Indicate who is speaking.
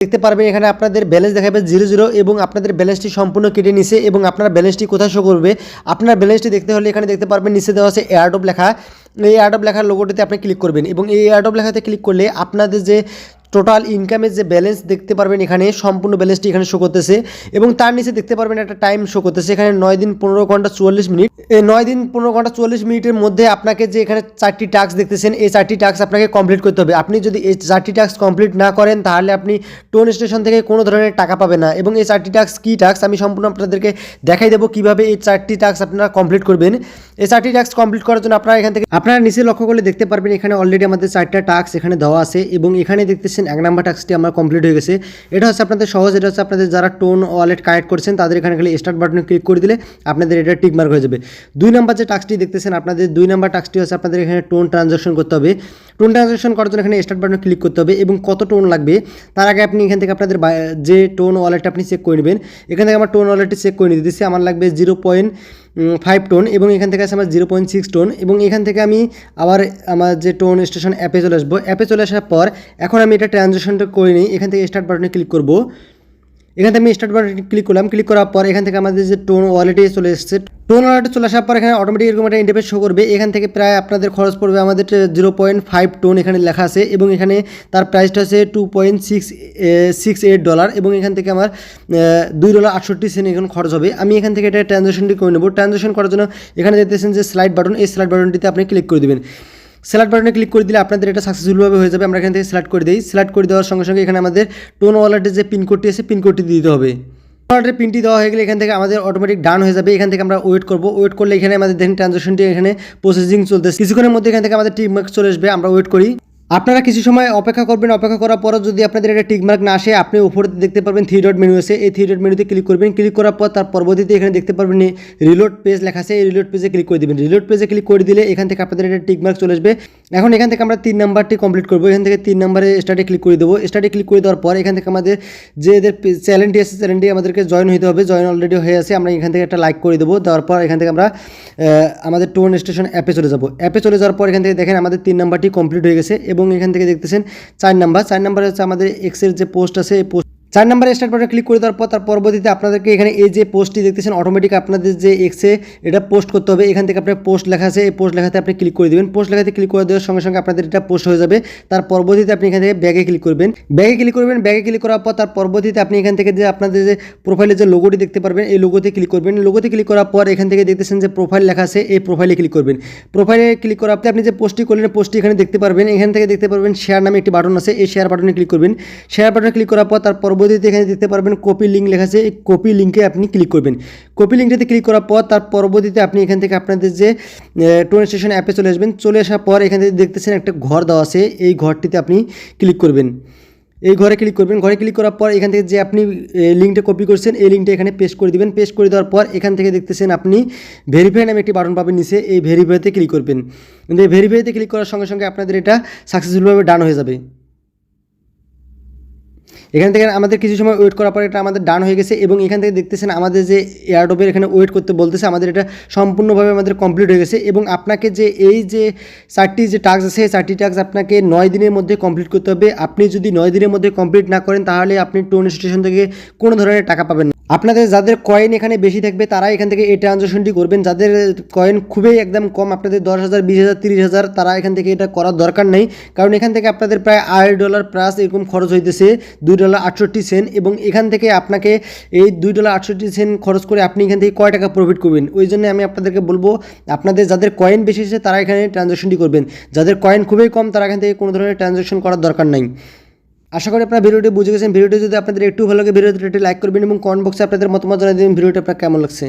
Speaker 1: দেখতে পারবেন এখানে আপনাদের ব্যালেন্স দেখাবে 00 এবং আপনাদের ব্যালেন্সটি সম্পূর্ণ কেটে নিছে এবং আপনার ব্যালেন্সটি কোথায় শো করবে। আপনার ব্যালেন্সটি দেখতে হলে এখানে দেখতে পারবেন নিচে দেওয়া আছে এয়ারড্রপ লেখা। এই এয়ারড্রপ লেখার লোগোটিতে আপনি ক্লিক করবেন এবং এই এয়ারড্রপ লেখাতে ক্লিক করলে আপনাদের যে টোটাল ইনকামের যে ব্যালেন্স দেখতে পারবেন এখানে সম্পূর্ণ ব্যালেন্সটি এখানে শো করতেছে এবং তার নিচে দেখতে পারবেন একটা টাইম শো করতেছে এখানে 9 দিন 15 ঘন্টা 44 মিনিট। এই 9 দিন 15 ঘন্টা 44 মিনিটের মধ্যে আপনাকে যে এখানে 4টি টাস্ক দেখতেছেন এই 4টি টাস্ক আপনাকে কমপ্লিট করতে হবে। আপনি যদি এই 4টি টাস্ক কমপ্লিট না করেন তাহলে আপনি টোন স্টেশন থেকে কোনো ধরনের টাকা পাবেন না। এবং এই 4টি টাস্ক কী টাস্ক আমি সম্পূর্ণ আপনাদেরকে দেখাই দেবো কীভাবে এই 4টি টাস্ক আপনারা কমপ্লিট করবেন। এই 4টি টাস্ক কমপ্লিট করার জন্য আপনারা এখান থেকে আপনারা নিচে লক্ষ্য করলে দেখতে পারবেন এখানে অলরেডি আমাদের 4টা টাস্ক এখানে দেওয়া আছে এবং এখানে দেখতেছেন 1 নাম্বার টাস্কটি আমার কমপ্লিট হয়ে গেছে। এটা হচ্ছে আপনাদের সহজ, এটা হচ্ছে আপনাদের যারা টোন ওয়ালেট কানেক্ট করছেন তাদের এখানে খালি স্টার্ট বাটনে ক্লিক করে দিলে আপনাদের এটা টিক মার্ক হয়ে যাবে। 2 নাম্বার যে টাস্কটি দেখতেছেন আপনাদের 2 নাম্বার টাস্কটি হচ্ছে আপনাদের এখানে টোন ট্রানজাকশন করতে হবে। টোন ট্রানজাকশন করার জন্য এখানে স্টার্ট বাটনে ক্লিক করতে হবে এবং কত টোন লাগবে তার আগে আপনি এখান থেকে আপনাদের যে টোন ওয়ালেটটা আপনি চেক করে নেবেন। এখান থেকে আমার টোন ওয়ালেটটি চেক করে নিতে দিচ্ছি, আমার লাগবে 0.5 টোন এবং এখান থেকে আছে আমার 0.6 টোন এবং এখান থেকে আমি আবার আমার যে টোন স্টেশন অ্যাপে চলে আসবো। অ্যাপে চলে আসার পর এখন আমি এটা ট্রানজাকশনটা করে নিই। এখান থেকে স্টার্ট বাটনে ক্লিক করবো। এখান থেকে আমি স্টার্ট বাটনে ক্লিক করলাম। ক্লিক করার পর এখান থেকে আমাদের যে টোন ওয়ালেটে চলে এসেছে, টোন ওয়ালেটে চলে আসার পর এখানে অটোমেটিক এরকম একটা ইন্টারফেস শো করবে। এখান থেকে প্রায় আপনাদের খরচ পড়বে আমাদের 0.5 টোন এখানে লেখা আছে এবং এখানে তার প্রাইসটা হচ্ছে $2.68 এবং এখান থেকে আমার $2.68 এখন খরচ হবে। আমি এখান থেকে এটা ট্রানজাকশনটি করে নেব। ট্রানজাকশন করার জন্য এখানে দেখতেছেন যে স্লাইড বাটন, এই স্লাইড বাটনটিতে আপনি ক্লিক করে দেবেন। সিলেক্ট বাটনে ক্লিক করে দিলে আপনাদের এটা সাকসেসফুলভাবে হয়ে যাবে। আমরা এখান থেকে সিলেক্ট করে দিই। সিলেক্ট করে দেওয়ার সঙ্গে সঙ্গে এখানে আমাদের টোন ওয়ালেটের যে পিনকোডটি আছে পিনকোডটি দিতে হবে। ওয়ালেটের পিনটি দেওয়া হয়ে গেলে এখান থেকে আমাদের অটোমেটিক ডান হয়ে যাবে। এখান থেকে আমরা ওয়েট করব। ওয়েট করলে এখানে আমাদের দেখেন ট্রানজাকশনটি এখানে প্রসেসিং চলতেছে। কিছুক্ষণের মধ্যে এখান থেকে আমাদের টিক মার্ক চলে আসবে। আমরা ওয়েট করি। আপনারা কিছু সময় অপেক্ষা করবেন। অপেক্ষা করার পরও যদি আপনাদের এটা টিক মার্ক না আসে আপনি উপরে দেখতে পারবেন 3 ডট মেনু আছে। এই 3 ডট মেনুতে ক্লিক করবেন। ক্লিক করার পর তার পরবর্তীতে এখানে দেখতে পারবেন রিলোড পেজ লেখা আছে। এই রিলোড পেজে ক্লিক করে দেবেন। রিলোড পেজে ক্লিক করে দিলে এখান থেকে আপনাদের এটা টিক মার্ক চলে আসবে। এখন এখান থেকে আমরা 3 নাম্বারটি কমপ্লিট করবো। এখান থেকে 3 নাম্বারে স্টার্টে ক্লিক করে দেবো। স্টার্টে ক্লিক করে দেওয়ার পর এখান থেকে আমাদের যে এদের চ্যানেলটি আছে চ্যানেলটি আমাদেরকে জয়েন হতে হবে। জয়েন অলরেডি হয়ে আছে। আমরা এখান থেকে একটা লাইক করে দেবো। দেওয়ার পর এখান থেকে আমরা আমাদের টোন স্টেশন অ্যাপে চলে যাবো। অ্যাপে চলে যাওয়ার পর এখান থেকে দেখেন আমাদের 3 নাম্বারটি কমপ্লিট হয়ে গেছে এবং এখান থেকে দেখতেছেন 4 নাম্বার হচ্ছে আমাদের এক্সের যে পোস্ট আছে এই পোস্ট 4 নাম্বারে স্টার্ট বাটনে ক্লিক করে দেওয়ার পর তার পরবর্তীতে আপনাদেরকে এখানে এই যে পোস্টটি দেখতেছেন অটোমেটিক আপনাদের যে এক্সে এটা পোস্ট করতে হবে। এখান থেকে আপনার পোস্ট লেখা আছে, এই পোস্ট লেখাতে আপনি ক্লিক করে দেবেন। পোস্ট লেখাতে ক্লিক করে দেওয়ার সঙ্গে সঙ্গে আপনাদের এটা পোস্ট হয়ে যাবে। তার পরবর্তীতে আপনি এখান থেকে ব্যাগে ক্লিক করবেন। ব্যাগে ক্লিক করবেন। ব্যাগে ক্লিক করার পর তার পরবর্তীতে আপনি এখান থেকে যে আপনাদের যে প্রোফাইলের যে লোগোটি দেখতে পারবেন এই লোগোতে ক্লিক করবেন। লোগোতে ক্লিক করার পর এখান থেকে দেখতেছেন যে প্রোফাইল লেখা আছে, এই প্রোফাইলে ক্লিক করবেন। প্রোফাইলে ক্লিক করার পর আপনি যে পোস্টটি করলেন পোস্টটি এখানে দেখতে পারবেন। এখান থেকে দেখতে পারবেন শেয়ার নামে একটি বাটন আছে, এই শেয়ার বাটনে ক্লিক করবেন। শেয়ার বাটনে ক্লিক করার পর তার পরবর্তীতে এখানে দেখতে পারবেন কপি লিঙ্ক লেখা আছে, এই কপি লিঙ্কে আপনি ক্লিক করবেন। কপি লিঙ্কটাতে ক্লিক করার পর তার পরবর্তীতে আপনি এখান থেকে আপনাদের যে টোন স্টেশন অ্যাপে চলে আসবেন। চলে আসার পর এখান থেকে দেখতেছেন একটা ঘর দেওয়া আছে, এই ঘরটিতে আপনি ক্লিক করবেন। এই ঘরে ক্লিক করবেন। ঘরে ক্লিক করার পর এখান থেকে যে আপনি লিঙ্কটা কপি করছেন এই লিঙ্কটা এখানে পেস্ট করে দিবেন। পেস্ট করে দেওয়ার পর এখান থেকে দেখতেছেন আপনি ভেরিফাই নামে একটি বাটন পাবেন নিচে, এই ভেরিফাইতে ক্লিক করবেন। কিন্তু এই ভেরিফাইতে ক্লিক করার সঙ্গে সঙ্গে আপনাদের এটা সাকসেসফুলভাবে ডান হয়ে যাবে। এখান থেকে আমাদের কিছু সময় ওয়েট করার পর এটা আমাদের ডান হয়ে গেছে এবং এখান থেকে দেখতেছেন আমাদের যে এয়ারড্রপের এখানে ওয়েট করতে বলতেছে আমাদের এটা সম্পূর্ণভাবে আমাদের কমপ্লিট হয়ে গেছে এবং আপনাকে যে এই যে 4টি যে টাস্ক আছে এই 4টি টাস্ক আপনাকে 9 দিনের মধ্যে কমপ্লিট করতে হবে। আপনি যদি 9 দিনের মধ্যে কমপ্লিট না করেন তাহলে আপনি টোন স্টেশন থেকে কোনো ধরনের টাকা পাবেন না। আপনাদের যাদের কয়েন এখানে বেশি থাকবে তারা এখান থেকে এই ট্রানজাকশনটি করবেন। যাদের কয়েন খুবই একদম কম আপনাদের 10,000 20,000 30,000 তারা এখান থেকে এটা করার দরকার নেই, কারণ এখান থেকে আপনাদের প্রায় $8 প্লাস এরকম খরচ হইতেছে $2.68 এবং এখান থেকে আপনাকে এই $2.68 খরচ করে আপনি এখান থেকে কয় টাকা প্রফিট করবেন। ওই জন্য আমি আপনাদেরকে বলবো আপনাদের যাদের কয়েন বেশি আছে তারা এখানে ট্রানজাকশনটি করবেন। যাদের কয়েন খুবই কম তারা এখান থেকে কোনো ধরনের ট্রানজাকশন করার দরকার নাই। আশা করি আপনারা ভিডিওটি বুঝে গেছেন। ভিডিওটি যদি আপনাদের একটু ভালো লাগে ভিডিওটি লাইক করবেন এবং কমেন্ট বক্সে আপনাদের মতামত জানিয়ে দেবেন ভিডিওটি আপনার কেমন লাগছে।